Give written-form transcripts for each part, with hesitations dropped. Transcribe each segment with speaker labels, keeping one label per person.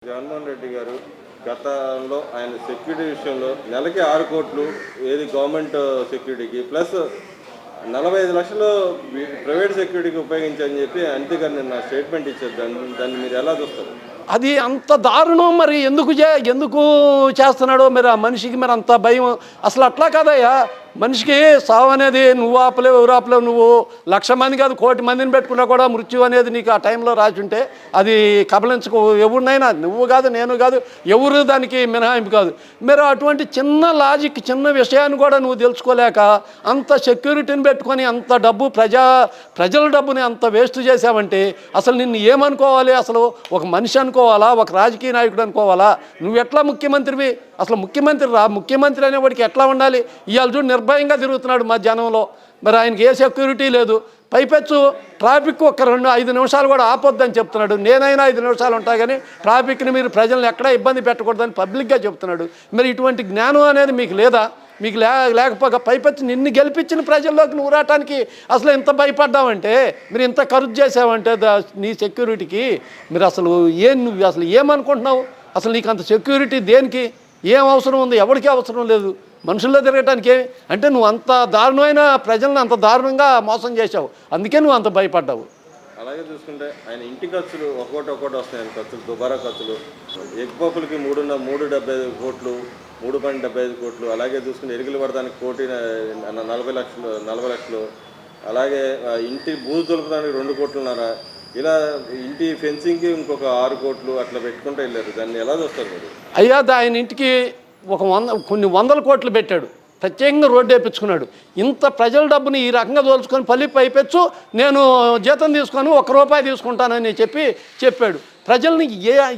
Speaker 1: జగన్మోహన్ రెడ్డి గారు గతంలో ఆయన సెక్యూరిటీ విషయంలో నెలకి 6 కోట్లు ఏది గవర్నమెంట్ సెక్యూరిటీకి ప్లస్ 45 లక్షలు ప్రైవేట్ సెక్యూరిటీకి ఉపయోగించని చెప్పి అంతే గారు నిన్న స్టేట్మెంట్ ఇచ్చారు. దాన్ని మీరు ఎలా చూస్తారు?
Speaker 2: అది అంత దారుణం. మరి ఎందుకు చేస్తున్నాడో మరి ఆ మనిషికి మరి అంత భయం. అసలు అట్లా కాదయ్యా, మనిషికి సావు అనేది నువ్వు ఆపలేవు, ఎవరు ఆపలేవు. నువ్వు 1,00,000 మంది కాదు 1,00,00,000 మందిని పెట్టుకున్నా కూడా మృత్యు అనేది నీకు ఆ టైంలో రాసి ఉంటే అది కబలించుకో. ఎవరినైనా నువ్వు కాదు నేను కాదు ఎవరు దానికి మినహాయింపు కాదు. మీరు అటువంటి చిన్న లాజిక్ చిన్న విషయాన్ని కూడా నువ్వు తెలుసుకోలేక అంత సెక్యూరిటీని పెట్టుకొని అంత డబ్బు ప్రజల డబ్బుని అంత వేస్ట్ చేసావంటే అసలు నిన్ను ఏమనుకోవాలి? అసలు ఒక మనిషి అనుకోవాలా, ఒక రాజకీయ నాయకుడు అనుకోవాలా? నువ్వు ఎట్లా ముఖ్యమంత్రివి? అసలు ముఖ్యమంత్రి అనేవాడికి ఎట్లా ఉండాలి? ఇవాళ చూడు నిర్భయంగా తిరుగుతున్నాడు మా జనంలో. మరి ఆయనకి ఏ సెక్యూరిటీ లేదు. పైపెచ్చు ట్రాఫిక్ ఒక 5 నిమిషాలు కూడా ఆపొద్దని చెప్తున్నాడు. నేనైనా 5 నిమిషాలు ఉంటా కానీ ట్రాఫిక్ని మీరు ప్రజలను ఎక్కడా ఇబ్బంది పెట్టకూడదని పబ్లిక్గా చెప్తున్నాడు. మరి ఇటువంటి జ్ఞానం అనేది మీకు లేదా? మీకు లేకపోగా పైపెచ్చు నిన్ను గెలిపించిన ప్రజల్లోకి నువ్వు రావటానికి అసలు ఇంత భయపడ్డావంటే, మీరు ఇంత ఖర్చు చేసావంటే నీ సెక్యూరిటీకి మీరు నువ్వు అసలు ఏమనుకుంటున్నావు? అసలు నీకు అంత సెక్యూరిటీ దేనికి? ఏం అవసరం ఉంది? ఎవరికి అవసరం లేదు. మనుషుల్లో తిరగటానికి అంటే నువ్వు అంత దారుణమైన ప్రజలను అంత దారుణంగా మోసం చేశావు. అందుకే నువ్వు అంత భయపడ్డావు.
Speaker 1: అలాగే చూసుకుంటే ఆయన ఇంటి ఖర్చులు ఒక్కొక్కటి వస్తాయి. ఆయన ఖర్చులు దుబారా ఖర్చులు ఎగ్ పప్పులకి 3.75 కోట్లు 3.75 కోట్లు. అలాగే చూసుకుంటే ఎరుగులు పడడానికి 40 లక్షలు. అలాగే ఇంటి బూజు దొరకడానికి 2 కోట్లున్నర. ఇలా ఇంటి ఫెన్సింగ్కి ఇంకొక 6 కోట్లు అట్లా పెట్టుకుంటూ వెళ్ళారు. దాన్ని ఎలా చూస్తారు మీరు?
Speaker 2: అయ్యా, ఆయన ఇంటికి కొన్ని వందల కోట్లు పెట్టాడు. ప్రత్యేకంగా రోడ్డు వేయించుకున్నాడు. ఇంత ప్రజల డబ్బుని ఈ రకంగా దోల్చుకొని పైపెచ్చు నేను జీతం తీసుకొని ₹1 తీసుకుంటానని చెప్పాడు. ప్రజల్ని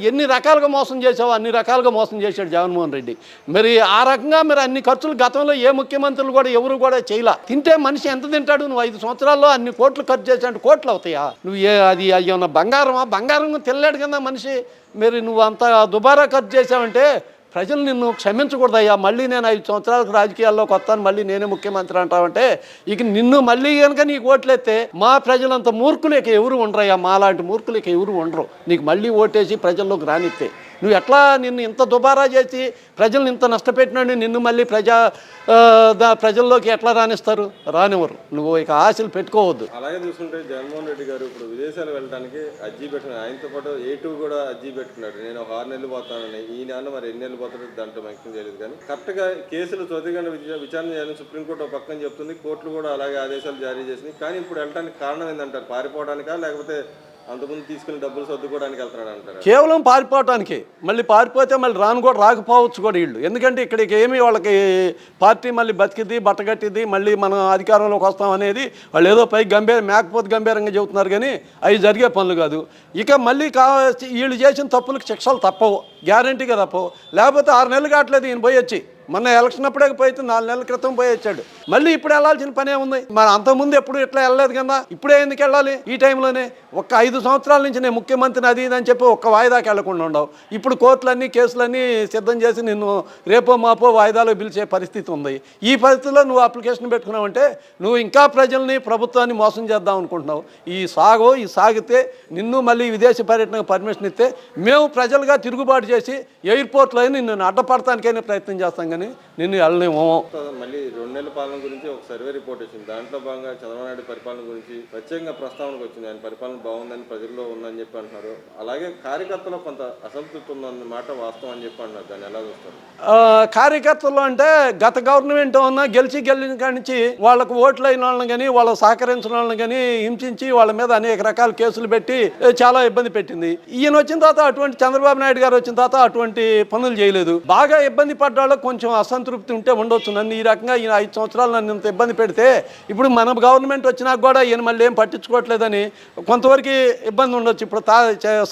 Speaker 2: ఎన్ని రకాలుగా మోసం చేసావో అన్ని రకాలుగా మోసం చేశాడు జగన్మోహన్ రెడ్డి. మరి ఆ రకంగా అన్ని ఖర్చులు గతంలో ఏ ముఖ్యమంత్రులు కూడా ఎవరు కూడా చేయలే. తింటే మనిషి ఎంత తింటాడు? నువ్వు 5 సంవత్సరాల్లో అన్ని కోట్లు ఖర్చు చేసాడు. కోట్లు అవుతాయా? నువ్వు అది అయ్యన్న బంగారం తినలేడు కదా మనిషి. మరి నువ్వు అంత దుబారా ఖర్చు చేసావంటే ప్రజలు నిన్ను క్షమించకూడదయ్యా. మళ్ళీ నేను 5 సంవత్సరాలకు రాజకీయాల్లోకి వస్తాను, మళ్ళీ నేనే ముఖ్యమంత్రి అంటావంటే ఇక నిన్ను మళ్ళీ కనుక నీకు ఓట్లేస్తే మా ప్రజలంత మూర్ఖులకి ఎవరు ఉండరయ్యా. మాలాంటి మూర్ఖులకి ఎవరు ఉండరు. నీకు మళ్ళీ ఓటేసి ప్రజల్లోకి రానిస్తే నువ్వు ఎట్లా నిన్ను ఇంత దుబారా చేసి ప్రజల్ని ఇంత నష్టపెట్టినాడు నిన్ను మళ్ళీ ప్రజల్లోకి ఎట్లా రానిస్తారు? రానివ్వరు. నువ్వు ఇక ఆశలు పెట్టుకోవద్దు.
Speaker 1: అలాగే చూసుకుంటే జగన్మోహన్ రెడ్డి గారు ఇప్పుడు విదేశాలు వెళ్ళడానికి అర్జీ పెట్టుకున్నారు. ఆయనతో పాటు A2 కూడా అర్జీ పెట్టుకున్నాడు. నేను ఒక 6 నెలలు పోతానని. ఈయన మరి ఎన్ని నెలలు పోతాడో దాంట్లో మెన్షన్ చేయలేదు. కానీ కరెక్ట్గా కేసులు త్వరితగతిన విచారణ చేయాలని సుప్రీంకోర్టు ఒక పక్కన చెప్తుంది. కోర్టులు కూడా అలాగే ఆదేశాలు జారీ చేసినాయి. కానీ ఇప్పుడు వెళ్ళడానికి కారణం ఏంటంటారు? పారిపోవడానికా లేకపోతే అంతకుముందు తీసుకుని డబ్బులు సర్దుకోవడానికి వెళ్తున్నాడు అంటారు?
Speaker 2: కేవలం పారిపోవటానికి. మళ్ళీ పారిపోతే మళ్ళీ రాకపోవచ్చు కూడా వీళ్ళు. ఎందుకంటే ఇక్కడికి ఏమి వాళ్ళకి పార్టీ మళ్ళీ బతికిద్ది బట్టగట్టిద్ది మళ్ళీ మనం అధికారంలోకి వస్తాం అనేది వాళ్ళు ఏదో పై మేకపోతే గంభీరంగా చెబుతున్నారు. కానీ అవి జరిగే పనులు కాదు. ఇక మళ్ళీ వీళ్ళు చేసిన తప్పులకు శిక్షలు తప్పవు, గ్యారంటీగా తప్పవు. లేకపోతే 6 నెలలు కావట్లేదు ఈయన పోయొచ్చి. మొన్న ఎలక్షన్ అప్పుడే పోయితే 4 నెలల క్రితం పోయి వచ్చాడు. మళ్ళీ ఇప్పుడు వెళ్ళాల్సిన పనే ఉంది. మరి అంతకుముందు ఎప్పుడు ఇట్లా వెళ్ళలేదు కదా, ఇప్పుడే ఎందుకు వెళ్ళాలి? ఈ టైంలోనే 5 సంవత్సరాల నుంచి నేను ముఖ్యమంత్రిని అది ఇది అని చెప్పి ఒక్క వాయిదాకి వెళ్లకుండా ఉండవు. ఇప్పుడు కోర్టులన్నీ కేసులన్నీ సిద్ధం చేసి నిన్ను రేపో మాపో వాయిదాలో పిలిచే పరిస్థితి ఉంది. ఈ పరిస్థితిలో నువ్వు అప్లికేషన్ పెట్టుకున్నావంటే నువ్వు ఇంకా ప్రజల్ని ప్రభుత్వాన్ని మోసం చేద్దాం అనుకుంటున్నావు. ఈ సాగితే నిన్ను మళ్ళీ విదేశీ పర్యటనకు పర్మిషన్ ఇస్తే మేము ప్రజలుగా తిరుగుబాటు చేసి ఎయిర్పోర్ట్లో నిన్ను అడ్డపడటానికైనా ప్రయత్నం చేస్తాం కానీ నిన్ను వెళ్ళలేమో.
Speaker 1: మళ్ళీ 2 నెలల పాలన గురించి ఒక సర్వే రిపోర్ట్ వచ్చింది. దాంట్లో భాగంగా చంద్రబాబు నాయుడు పరిపాలన గురించి ప్రత్యేకంగా ప్రస్తావనకు వచ్చింది. ఆయన పరిపాలన బాగుందని ప్రజల్లో ఉందని చెప్పి అంటున్నారు. అలాగే కార్యకర్తలో కొంత అసంతృప్తి ఉందన్న మాట వాస్తవం అని చెప్పి అంటున్నారు. దాన్ని ఎలా చూస్తారు?
Speaker 2: కార్యకర్తలు అంటే గత గవర్నమెంట్ ఉన్నా గెలిచిన కాడి నుంచి వాళ్ళకు ఓట్లు అయిన వాళ్ళని కానీ వాళ్ళు సహకరించిన వాళ్ళని కానీ హింసించి వాళ్ళ మీద అనేక రకాల కేసులు పెట్టి చాలా ఇబ్బంది పెట్టింది. ఈయన వచ్చిన తర్వాత చంద్రబాబు నాయుడు గారు వచ్చిన తర్వాత అటువంటి పనులు చేయలేదు. బాగా ఇబ్బంది పడ్డ వాళ్ళకి కొంచెం అసంతృప్తి ఉంటే ఉండొచ్చు. నన్ను ఈ రకంగా ఈయన 5 సంవత్సరాలు నన్ను ఇంత ఇబ్బంది పెడితే ఇప్పుడు మన గవర్నమెంట్ వచ్చినాక కూడా ఈయన మళ్ళీ ఏం పట్టించుకోవట్లేదని కొంతవరకు ఇబ్బంది ఉండొచ్చు. ఇప్పుడు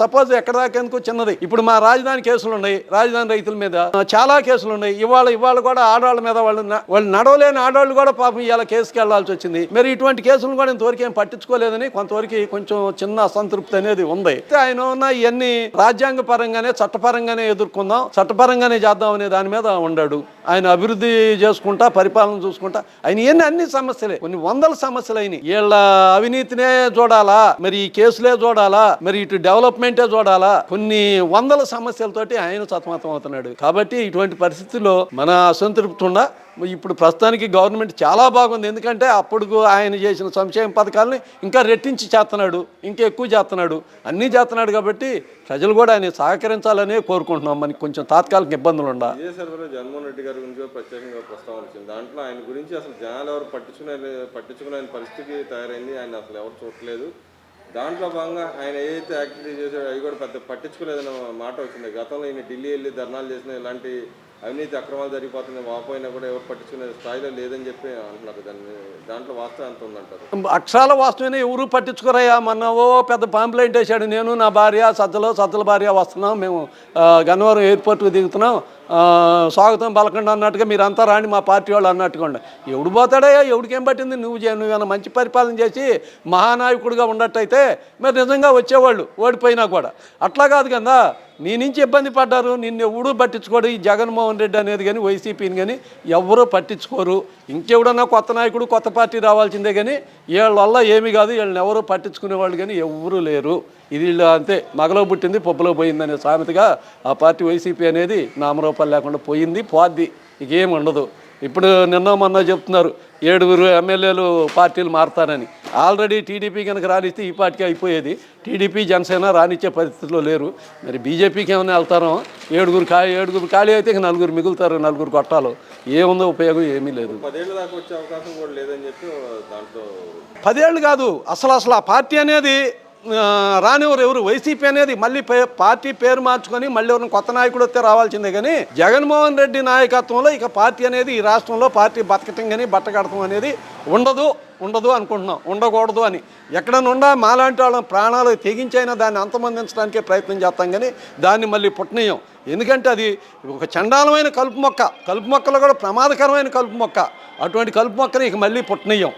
Speaker 2: సపోజ్ ఎక్కడ దాకా ఎందుకు చిన్నది, ఇప్పుడు మా రాజధాని కేసులు ఉన్నాయి, రాజధాని రైతుల మీద చాలా కేసులు ఉన్నాయి. ఇవాళ కూడా ఆడవాళ్ళ మీద వాళ్ళు నడవలేని ఆడవాళ్ళు కూడా పాపం ఇవాళ కేసుకి వెళ్లాల్సి వచ్చింది. మరి ఇటువంటి కేసులు కూడా ఇంతవరకు ఏం పట్టించుకోలేదని కొంతవరకు కొంచెం చిన్న అసంతృప్తి అనేది ఉంది. ఆయన ఉన్న ఇవన్నీ రాజ్యాంగ పరంగానే చట్టపరంగానే ఎదుర్కొందాం, చట్టపరంగానే చేద్దాం అనే దాని మీద ఉండాడు. ఆయన అభివృద్ధి చేసుకుంటా పరిపాలన చూసుకుంటా ఆయన ఏంటి అన్ని సమస్యలే, కొన్ని వందల సమస్యలు అయినాయి. వీళ్ళ అవినీతినే చూడాలా, మరి ఈ కేసులే చూడాలా, మరి ఇటు డెవలప్మెంటే చూడాలా, కొన్ని వందల సమస్యలతోటి ఆయన సతమతం అవుతున్నాడు. కాబట్టి ఇటువంటి పరిస్థితుల్లో మన అసంతృప్తి ఉండ ఇప్పుడు ప్రస్తుతానికి గవర్నమెంట్ చాలా బాగుంది. ఎందుకంటే అప్పుడు ఆయన చేసిన సంక్షేమ పథకాలని ఇంకా రెట్టించి చేస్తున్నాడు, ఇంకా ఎక్కువ చేస్తున్నాడు, అన్నీ చేస్తున్నాడు. కాబట్టి ప్రజలు కూడా ఆయన సహకరించాలనే కోరుకుంటున్నాం. మనకి కొంచెం తాత్కాలిక ఇబ్బందులు ఉండ.
Speaker 1: ఇదే సర్వేలో జగన్మోహన్ రెడ్డి గారి గురించి ప్రత్యేకంగా ప్రస్తావన వచ్చింది. దాంట్లో ఆయన గురించి అసలు జనాలు ఎవరు పట్టించుకునే పరిస్థితికి తయారైంది. ఆయన అసలు ఎవరు చూడలేదు. దాంట్లో భాగంగా ఆయన ఏదైతే యాక్టివిటీ చేశాడో అవి కూడా పెద్ద పట్టించుకోలేదన్న మాట వచ్చింది. గతంలో ఈయన ఢిల్లీ వెళ్ళి ధర్నాలు చేసిన ఇలాంటి అవినీతి అక్రమాలు జరిగిపోతున్నాయి, వాపోయినా కూడా ఎవరు పట్టించుకునే స్థాయిలో లేదని చెప్పి అంటున్నారు. దాంట్లో వాస్తవం ఎంత ఉందంటారు?
Speaker 2: అక్షరాల వాస్తవమే, ఎవరు పట్టించుకోరయ్యా. మొన్న పెద్ద పాంప్లైంట్ వేసాడు, నేను నా భార్య సజ్జల భార్య వస్తున్నాం, మేము గన్నవరం ఎయిర్పోర్ట్కి దిగుతున్నాం, స్వాగతం పలకండి అన్నట్టుగా మీరంతా రాండి మా పార్టీ వాళ్ళు అన్నట్టుగా ఉండే. ఎవడు పోతాడయ్యా, ఎవడికేం పట్టింది? నువ్వేమైనా మంచి పరిపాలన చేసి మహానాయకుడిగా ఉన్నట్టయితే మరి నిజంగా వచ్చేవాళ్ళు, ఓడిపోయినా కూడా. అట్లా కాదు కదా, నీ నుంచి ఇబ్బంది పడ్డారు, నిన్ను ఎవడూ పట్టించుకోడు. ఈ జగన్మోహన్ రెడ్డి అనేది కానీ వైసీపీని కానీ ఎవరూ పట్టించుకోరు. ఇంకెవడన్నా కొత్త నాయకుడు కొత్త పార్టీ రావాల్సిందే కానీ వీళ్ళ వల్ల ఏమీ కాదు, వీళ్ళని ఎవరు పట్టించుకునేవాళ్ళు కానీ ఎవరూ లేరు. ఇది అంతే, మగలో పుట్టింది పప్పులో పోయిందనే సామెతగా ఆ పార్టీ వైసీపీ అనేది నామరూపాలు లేకుండా పోయింది, పోద్ది, ఇకేం ఉండదు. ఇప్పుడు నిన్న మొన్న చెప్తున్నారు 7 ఎమ్మెల్యేలు పార్టీలు మారుతారని. ఆల్రెడీ టీడీపీ కనుక రానిస్తే ఈ పార్టీకి అయిపోయేది. టీడీపీ జనసేన రానిచ్చే పరిస్థితిలో లేరు. మరి బీజేపీకి ఏమైనా వెళ్తారో, 7 ఖాళీ అయితే ఇక 4 మిగులుతారు, 4 కొట్టాలు. ఏముందో ఉపయోగం ఏమీ లేదు.
Speaker 1: 10 ఏళ్ళ దాకా వచ్చే అవకాశం కూడా లేదని చెప్పి దాంట్లో
Speaker 2: 10 ఏళ్ళు కాదు అసలు ఆ పార్టీ అనేది రానివారు ఎవరు. వైసీపీ అనేది మళ్ళీ పార్టీ పేరు మార్చుకొని మళ్ళీ ఎవరిని కొత్త నాయకుడు వస్తే రావాల్సిందే కానీ జగన్మోహన్ రెడ్డి నాయకత్వంలో ఇక పార్టీ అనేది ఈ రాష్ట్రంలో పార్టీ బతకటం కానీ బట్టకడటం అనేది ఉండదు అనుకుంటున్నాం. ఉండకూడదు అని ఎక్కడనుండా మాలాంటి వాళ్ళ ప్రాణాలు తెగించైనా దాన్ని అంతమందించడానికే ప్రయత్నం చేస్తాం కానీ దాన్ని మళ్ళీ పుట్టనీయం. ఎందుకంటే అది ఒక చండాలమైన కలుపు మొక్కలో కూడా ప్రమాదకరమైన కలుపు మొక్క. అటువంటి కలుపు మొక్కని ఇక మళ్ళీ పుట్టనీయం.